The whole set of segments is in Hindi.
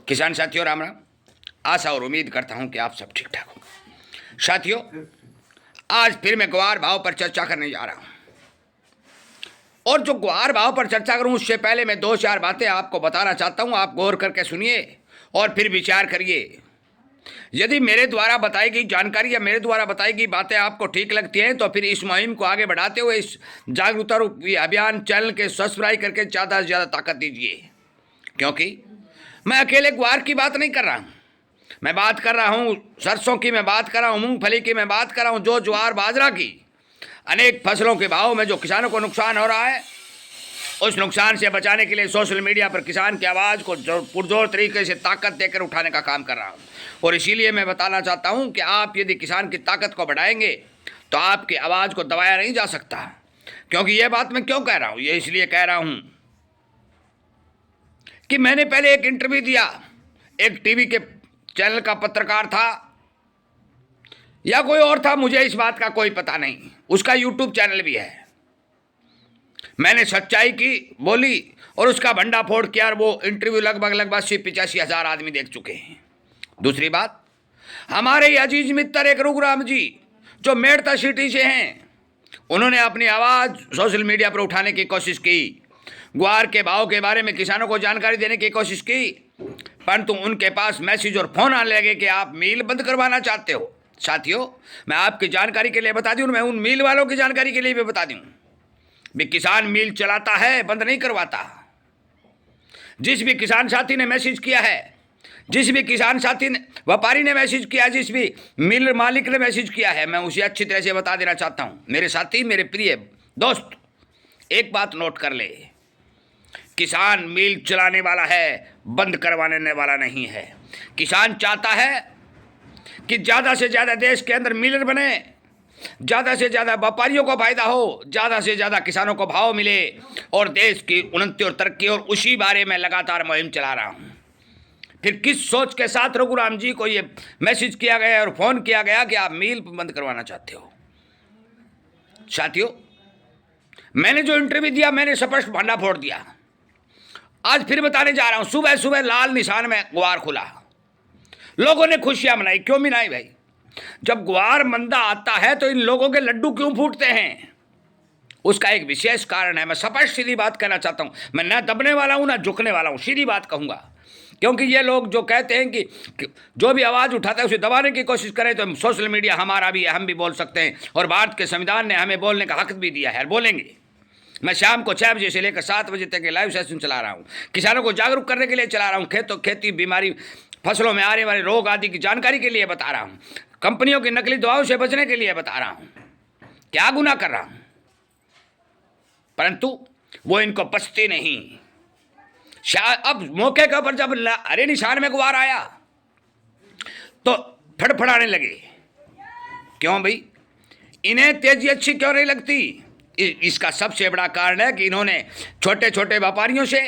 किसान साथियों राम राम। आशा और उम्मीद करता हूं कि आप सब ठीक ठाक हो। साथियों, आज फिर मैं ग्वार भाव पर चर्चा करने जा रहा हूं, और जो ग्वार भाव पर चर्चा करूं उससे पहले मैं दो चार बातें आपको बताना चाहता हूं। आप गौर करके सुनिए और फिर विचार करिए। यदि मेरे द्वारा बताई गई जानकारी या मेरे द्वारा बताई गई बातें आपको ठीक लगती हैं तो फिर इस मुहिम को आगे बढ़ाते हुए इस जागरूकता रूपी अभियान चैनल के सब्सक्राइब करके ज़्यादा से ज़्यादा ताकत दीजिए, क्योंकि मैं अकेले ग्वार की बात नहीं कर रहा हूँ। मैं बात कर रहा हूँ सरसों की, मैं बात कर रहा हूँ मूंगफली की, मैं बात कर रहा हूँ जो ज्वार बाजरा की, अनेक फसलों के भाव में जो किसानों को नुकसान हो रहा है, उस नुकसान से बचाने के लिए सोशल मीडिया पर किसान की आवाज़ को पुरजोर तरीके से ताकत देकर उठाने का काम कर रहा हूँ। और इसीलिए मैं बताना चाहता हूँ कि आप यदि किसान की ताकत को बढ़ाएंगे तो आपकी आवाज़ को दबाया नहीं जा सकता। क्योंकि ये बात मैं क्यों कह रहा हूँ, ये इसलिए कह रहा हूँ कि मैंने पहले एक इंटरव्यू दिया, एक टीवी के चैनल का पत्रकार था या कोई और था, मुझे इस बात का कोई पता नहीं, उसका यूट्यूब चैनल भी है। मैंने सच्चाई की बोली और उसका भंडाफोड़ किया, और वो इंटरव्यू लगभग 80-85 हज़ार आदमी देख चुके हैं। दूसरी बात, हमारे ही अजीज मित्र एक रघुराम जी जो मेड़ता सिटी से हैं, उन्होंने अपनी आवाज़ सोशल मीडिया पर उठाने की कोशिश की, ग्वार के भाव के बारे में किसानों को जानकारी देने की कोशिश की, परंतु उनके पास मैसेज और फोन आने लगे कि आप मिल बंद करवाना चाहते हो। साथियों, मैं आपकी जानकारी के लिए बता दूं, मैं उन मिल वालों की जानकारी के लिए भी बता दूं, भी किसान मिल चलाता है, बंद नहीं करवाता। जिस भी किसान साथी ने मैसेज किया है, जिस भी किसान साथी ने, व्यापारी ने मैसेज किया, जिस भी मिल मालिक ने मैसेज किया है, मैं उसे अच्छी तरह से बता देना चाहता हूं। मेरे साथी, मेरे प्रिय दोस्त, एक बात नोट कर ले, किसान मिल चलाने वाला है, बंद करवाने वाला नहीं है। किसान चाहता है कि ज़्यादा से ज़्यादा देश के अंदर मिलर बने, ज़्यादा से ज़्यादा व्यापारियों को फायदा हो, ज़्यादा से ज़्यादा किसानों को भाव मिले और देश की उन्नति और तरक्की, और उसी बारे में लगातार मुहिम चला रहा हूँ। फिर किस सोच के साथ रघुराम जी को ये मैसेज किया गया और फ़ोन किया गया कि आप मिल बंद करवाना चाहते हो। साथियों, मैंने जो इंटरव्यू दिया, मैंने स्पष्ट भंडा फोड़ दिया। आज फिर बताने जा रहा हूँ। सुबह सुबह लाल निशान में ग्वार खुला, लोगों ने खुशियां मनाई। क्यों मनाई भाई? जब ग्वार मंदा आता है तो इन लोगों के लड्डू क्यों फूटते हैं? उसका एक विशेष कारण है। मैं स्पष्ट सीधी बात कहना चाहता हूं, मैं ना दबने वाला हूं ना झुकने वाला हूं, सीधी बात कहूंगा। क्योंकि ये लोग जो कहते हैं कि जो भी आवाज़ उठाता है उसे दबाने की कोशिश करें, तो सोशल मीडिया हमारा भी है, हम भी बोल सकते हैं, और भारत के संविधान ने हमें बोलने का हक भी दिया है, बोलेंगे। मैं शाम को 6 बजे से लेकर 7 बजे तक के लाइव सेशन चला रहा हूँ, किसानों को जागरूक करने के लिए चला रहा हूँ, खेती बीमारी, फसलों में आने वाले रोग आदि की जानकारी के लिए बता रहा हूँ, कंपनियों की नकली दवाओं से बचने के लिए बता रहा हूँ। क्या गुनाह कर रहा हूँ? परंतु वो इनको पछते नहीं। अब मौके के ऊपर जब हरे निशान में ग्वार आया तो फड़फड़ाने लगे। क्यों भाई? इन्हें तेजी अच्छी क्यों नहीं लगती? इसका सबसे बड़ा कारण है कि इन्होंने छोटे छोटे व्यापारियों से,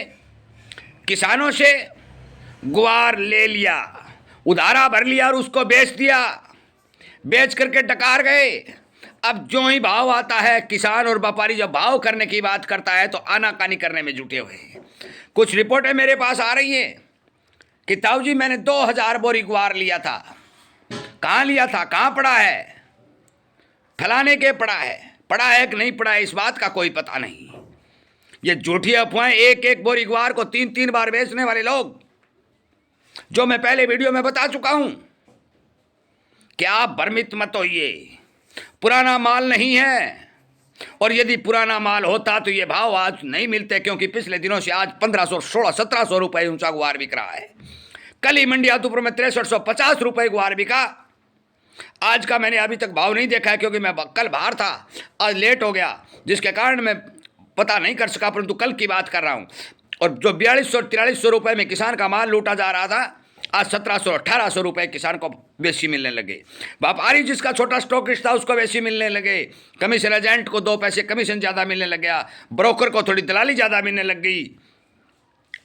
किसानों से ग्वार ले लिया, उधारा भर लिया और उसको बेच दिया, बेच करके डकार गए। अब जो ही भाव आता है, किसान और व्यापारी जब भाव करने की बात करता है तो आनाकानी करने में जुटे हुए हैं। कुछ रिपोर्टें मेरे पास आ रही हैं कि ताऊ जी मैंने 2000 बोरी ग्वार लिया था। कहाँ लिया था? कहाँ पड़ा है? फलाने के पड़ा है कि नहीं पड़ा है, इस बात का कोई पता नहीं। ये झूठी अफवाहें, एक एक बोरी ग्वार को 3-3 बार बेचने वाले लोग, जो मैं पहले वीडियो में बता चुका हूं कि आप भ्रमित मत होइए। पुराना माल नहीं है, और यदि पुराना माल होता तो ये भाव आज नहीं मिलते, क्योंकि पिछले दिनों से आज 1500, 1600, 1700 रुपये ऊंचा ग्वार बिक रहा है। कल ही मंडी आदुपुर में 6350 रुपये ग्वार बिका। आज का मैंने अभी तक भाव नहीं देखा है, क्योंकि मैं कल बाहर था, आज लेट हो गया, जिसके कारण मैं पता नहीं कर सका, परंतु कल की बात कर रहा हूँ। और जो 4200-4300 रुपये में किसान का माल लूटा जा रहा था, आज 1700-1800 रुपये किसान को बेसी मिलने लगे। व्यापारी जिसका छोटा स्टॉकिस्ट था उसको बेसी मिलने लगे, कमीशन एजेंट को 2 पैसे कमीशन ज़्यादा मिलने लग गया, ब्रोकर को थोड़ी दलाली ज़्यादा मिलने लग गई।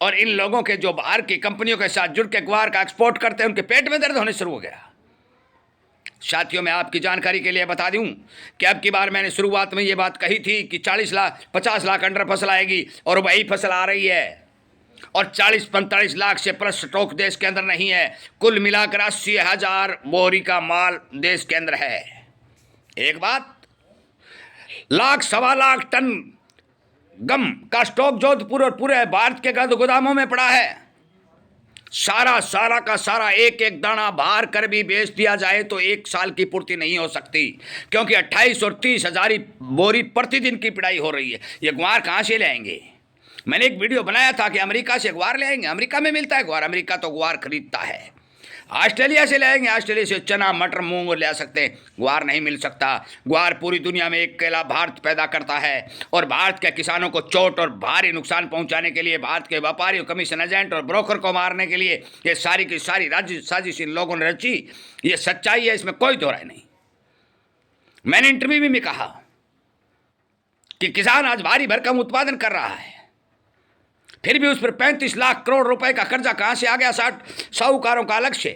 और इन लोगों के जो बाहर की कंपनियों के साथ जुड़ के ग्वार का एक्सपोर्ट करते हैं, उनके पेट में दर्द होने शुरू हो गया। साथियों, मैं आपकी जानकारी के लिए बता दूं कि अब की बार मैंने शुरुआत में ये बात कही थी कि 40 लाख 50 लाख अंडर फसल आएगी, और वही फसल आ रही है। और 40-45 लाख से प्लस स्टॉक देश के अंदर नहीं है। कुल मिलाकर 80,000 बोरी का माल देश के अंदर है। एक बात, लाख सवा लाख टन गम का स्टॉक जोधपुर और पूरे भारत के गोदामों में पड़ा है। सारा का सारा एक एक दाना बाहर कर भी बेच दिया जाए तो एक साल की पूर्ति नहीं हो सकती, क्योंकि 28 और 30 हजार बोरी प्रतिदिन की पिड़ाई हो रही है। ये ग्वार कहाँ से लाएंगे? मैंने एक वीडियो बनाया था कि अमेरिका से ग्वार ले आएंगे। अमेरिका में मिलता है ग्वार, अमेरिका तो ग्वार खरीदता है। ऑस्ट्रेलिया से लाएंगे, ऑस्ट्रेलिया से चना मटर मूंग ले सकते हैं, ग्वार नहीं मिल सकता। ग्वार पूरी दुनिया में एक अकेला भारत पैदा करता है और भारत के किसानों को चोट और भारी नुकसान पहुंचाने के लिए, भारत के व्यापारियों, कमीशन एजेंट और ब्रोकर को मारने के लिए ये सारी की सारी राज्य साजिश इन लोगों ने रची। ये सच्चाई है, इसमें कोई दोहराई नहीं। मैंने इंटरव्यू में कहा कि किसान आज भारी भरकम उत्पादन कर रहा है, फिर भी उस पर 35 लाख करोड़ रुपए का कर्जा कहां से आ गया? 60 साहूकारों का अलग से,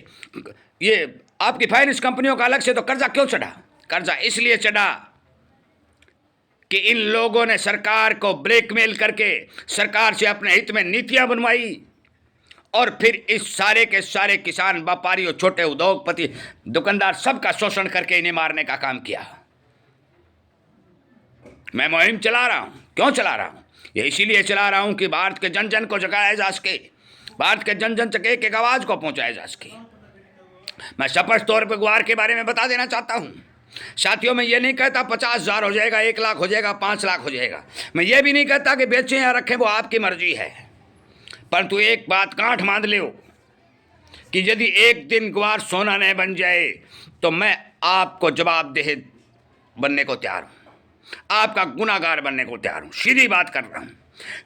ये आपकी फाइनेंस कंपनियों का अलग से, तो कर्जा क्यों चढ़ा? कर्जा इसलिए चढ़ा कि इन लोगों ने सरकार को ब्लैकमेल करके सरकार से अपने हित में नीतियां बनवाई और फिर इस सारे के सारे किसान, व्यापारी और छोटे उद्योगपति, दुकानदार सबका शोषण करके इन्हें मारने का काम किया। मैं मुहिम चला रहा हूं। क्यों चला रहा हूं? ये इसीलिए चला रहा हूं कि भारत के जन जन को जगाया जा सके, भारत के जन जन तक एक एक आवाज को पहुंचाया जा सके। मैं स्पष्ट तौर पर ग्वार के बारे में बता देना चाहता हूं साथियों। मैं ये नहीं कहता 50,000 हो जाएगा, 1 लाख हो जाएगा, 5 लाख हो जाएगा। मैं ये भी नहीं कहता कि बेचें या रखें, वो आपकी मर्जी है। परंतु एक बात गांठ बांध लो कि यदि एक दिन ग्वार सोना नहीं बन जाए तो मैं आपको जवाबदेह बनने को तैयार हूं, आपका गुनाहगार बनने को तैयार हूं। सीधी बात कर रहा हूं,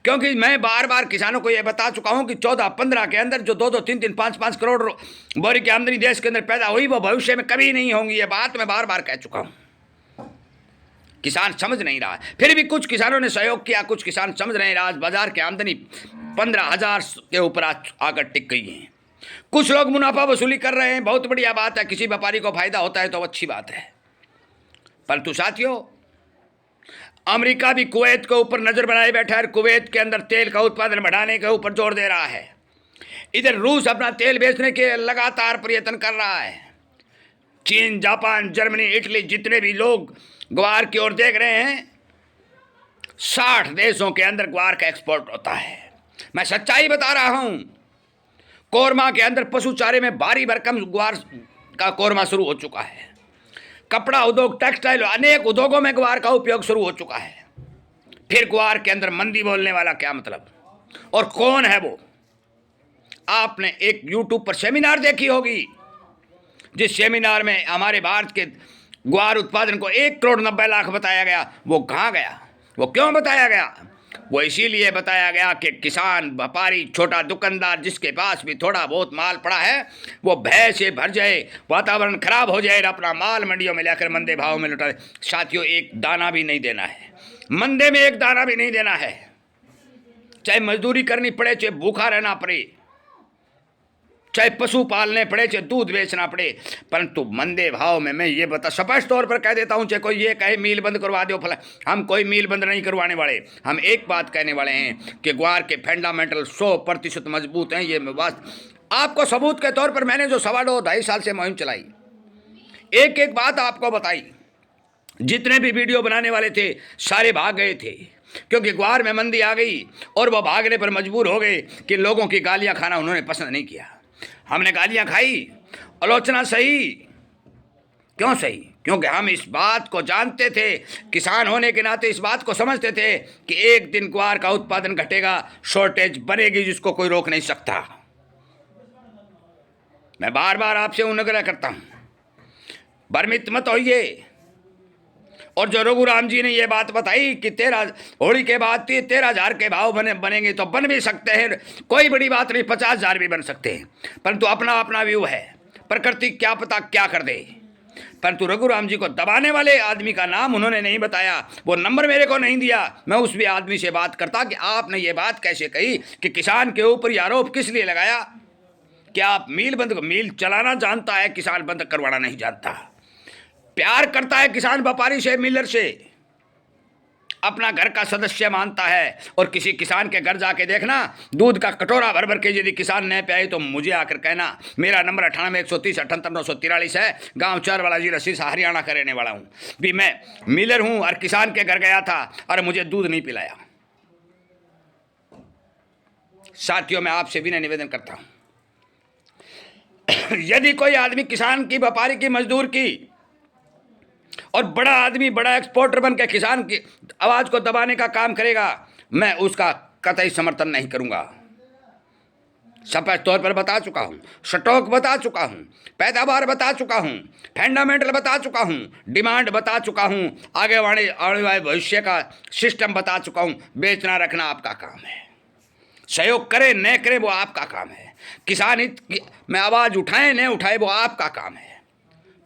क्योंकि मैं बार बार किसानों को यह बता चुका हूं कि 14-15 के अंदर जो 2-2, 3-3, 5-5 करोड़ बोरी की आमदनी देश के अंदर पैदा हुई, वो भविष्य में कभी नहीं होंगी। ये बात मैं बार बार कह चुका हूं। किसान समझ नहीं रहा है, फिर भी कुछ किसानों ने सहयोग किया, कुछ किसान समझ नहीं रहा। आज बाजार की आमदनी 15,000 के ऊपर आकर टिक गई है। कुछ लोग मुनाफा वसूली कर रहे हैं, बहुत बढ़िया बात है। किसी व्यापारी को फायदा होता है तो अच्छी बात है। परंतु साथियों, अमेरिका भी कुवैत के ऊपर नजर बनाए बैठा है, कुवैत के अंदर तेल का उत्पादन बढ़ाने के ऊपर जोर दे रहा है। इधर रूस अपना तेल बेचने के लगातार प्रयत्न कर रहा है। चीन, जापान, जर्मनी, इटली, जितने भी लोग ग्वार की ओर देख रहे हैं, 60 देशों के अंदर ग्वार का एक्सपोर्ट होता है। मैं सच्चाई बता रहा हूं। कोरमा के अंदर पशु चारे में भारी भरकम ग्वार का कोरमा शुरू हो चुका है। कपड़ा उद्योग, टेक्सटाइल, अनेक उद्योगों में ग्वार का उपयोग शुरू हो चुका है। फिर ग्वार के अंदर मंदी बोलने वाला क्या मतलब? और कौन है वो? आपने एक यूट्यूब पर सेमिनार देखी होगी, जिस सेमिनार में हमारे भारत के ग्वार उत्पादन को 1 करोड़ 90 लाख बताया गया। वो कहाँ गया? वो क्यों बताया गया? वो इसीलिए बताया गया कि किसान, व्यापारी, छोटा दुकानदार, जिसके पास भी थोड़ा बहुत माल पड़ा है, वो भय से भर जाए, वातावरण खराब हो जाए, अपना माल मंडियों में लेकर मंदे भाव में लुटा दे। साथियों, एक दाना भी नहीं देना है, मंदे में एक दाना भी नहीं देना है। चाहे मजदूरी करनी पड़े, चाहे भूखा रहना पड़े, चाहे पशु पालने पड़े, चाहे दूध बेचना पड़े, परंतु मंदे भाव में। मैं ये बता स्पष्ट तौर पर कह देता हूं, चाहे कोई ये कहे मिल बंद करवा दो फला, हम कोई मिल बंद नहीं करवाने वाले। हम एक बात कहने वाले हैं कि ग्वार के फंडामेंटल 100% मजबूत हैं। ये बात आपको सबूत के तौर पर मैंने जो 2.5 साल से मुहिम चलाई, एक एक बात आपको बताई। जितने भी वीडियो बनाने वाले थे सारे भाग गए थे, क्योंकि ग्वार में मंदी आ गई और वह भागने पर मजबूर हो गए कि लोगों की गालियां खाना उन्होंने पसंद नहीं किया। हमने गालियां खाई, आलोचना सही। क्यों सही? क्योंकि हम इस बात को जानते थे, किसान होने के नाते इस बात को समझते थे कि एक दिन ग्वार का उत्पादन घटेगा, शॉर्टेज बनेगी, जिसको कोई रोक नहीं सकता। मैं बार बार आपसे अनुग्रह करता हूं, भ्रमित मत होइए। और जो रघुराम जी ने ये बात बताई कि 13 होली के बाद 13,000 के भाव बनेंगे, तो बन भी सकते हैं, कोई बड़ी बात नहीं, 50,000 भी बन सकते हैं। परंतु अपना अपना व्यू है, प्रकृति क्या पता क्या कर दे। परंतु रघुराम जी को दबाने वाले आदमी का नाम उन्होंने नहीं बताया, वो नंबर मेरे को नहीं दिया। मैं उस भी आदमी से बात करता कि आपने ये बात कैसे कही कि किसान के ऊपर ये आरोप किस लिए लगाया? क्या आप मिल चलाना जानता है, किसान बंद करवाना नहीं जानता। प्यार करता है किसान व्यापारी से, मिलर से। अपना घर का सदस्य मानता है। और किसी किसान के घर जाके देखना, दूध का कटोरा भर भर के यदि किसान नहीं पियाए तो मुझे आकर कहना। मेरा नंबर 98 130 78 943 है। गांव चारवाला जिला सिरसा हरियाणा का रहने वाला हूं। भी मैं मिलर हूं और किसान के घर गया था और मुझे दूध नहीं पिलाया। साथियों, मैं आपसे विनय निवेदन करता हूं, यदि कोई आदमी किसान की, व्यापारी की, मजदूर की और बड़ा आदमी, बड़ा एक्सपोर्टर बन के किसान की आवाज को दबाने का काम करेगा, मैं उसका कतई समर्थन नहीं करूंगा। स्पष्ट तौर पर बता चुका हूं, स्टॉक बता चुका हूं, पैदावार बता चुका हूं, फंडामेंटल बता चुका हूं, डिमांड बता चुका हूं, आने वाले भविष्य का सिस्टम बता चुका हूं। बेचना रखना आपका काम है, सहयोग करे न करे वो आपका काम है। किसान हित में आवाज उठाए न उठाए वो आपका काम है।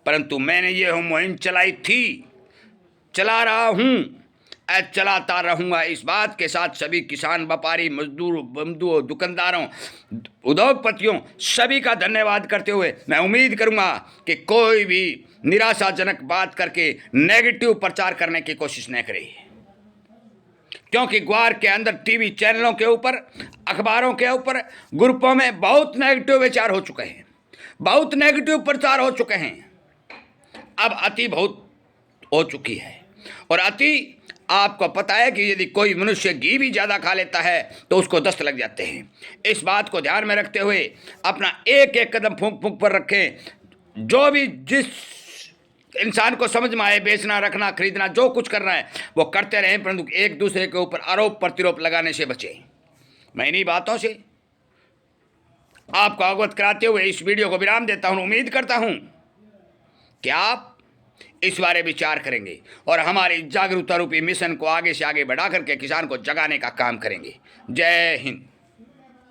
परंतु मैंने ये मुहिम चलाई थी, चला रहा हूं, चलाता रहूंगा। इस बात के साथ सभी किसान, व्यापारी, मजदूर, बंधुओं, दुकानदारों, उद्योगपतियों सभी का धन्यवाद करते हुए मैं उम्मीद करूंगा कि कोई भी निराशाजनक बात करके नेगेटिव प्रचार करने की कोशिश न करे, क्योंकि ग्वार के अंदर टीवी चैनलों के ऊपर, अखबारों के ऊपर, ग्रुपों में बहुत नेगेटिव विचार हो चुके हैं, बहुत नेगेटिव प्रचार हो चुके हैं। अब अति बहुत हो चुकी है। और अति, आपको पता है कि यदि कोई मनुष्य घी भी ज़्यादा खा लेता है तो उसको दस्त लग जाते हैं। इस बात को ध्यान में रखते हुए अपना एक एक कदम फूंक फूंक पर रखें। जो भी जिस इंसान को समझ में आए, बेचना, रखना, खरीदना, जो कुछ करना है वो करते रहें, परंतु एक दूसरे के ऊपर आरोप प्रत्यारोप लगाने से बचें। मैं इन्हीं बातों से आपको अवगत कराते हुए इस वीडियो को विराम देता हूं। उम्मीद करता हूं कि आप इस बारे विचार करेंगे और हमारी जागरूकता रूपी मिशन को आगे से आगे बढ़ा करके किसान को जगाने का काम करेंगे। जय हिंद।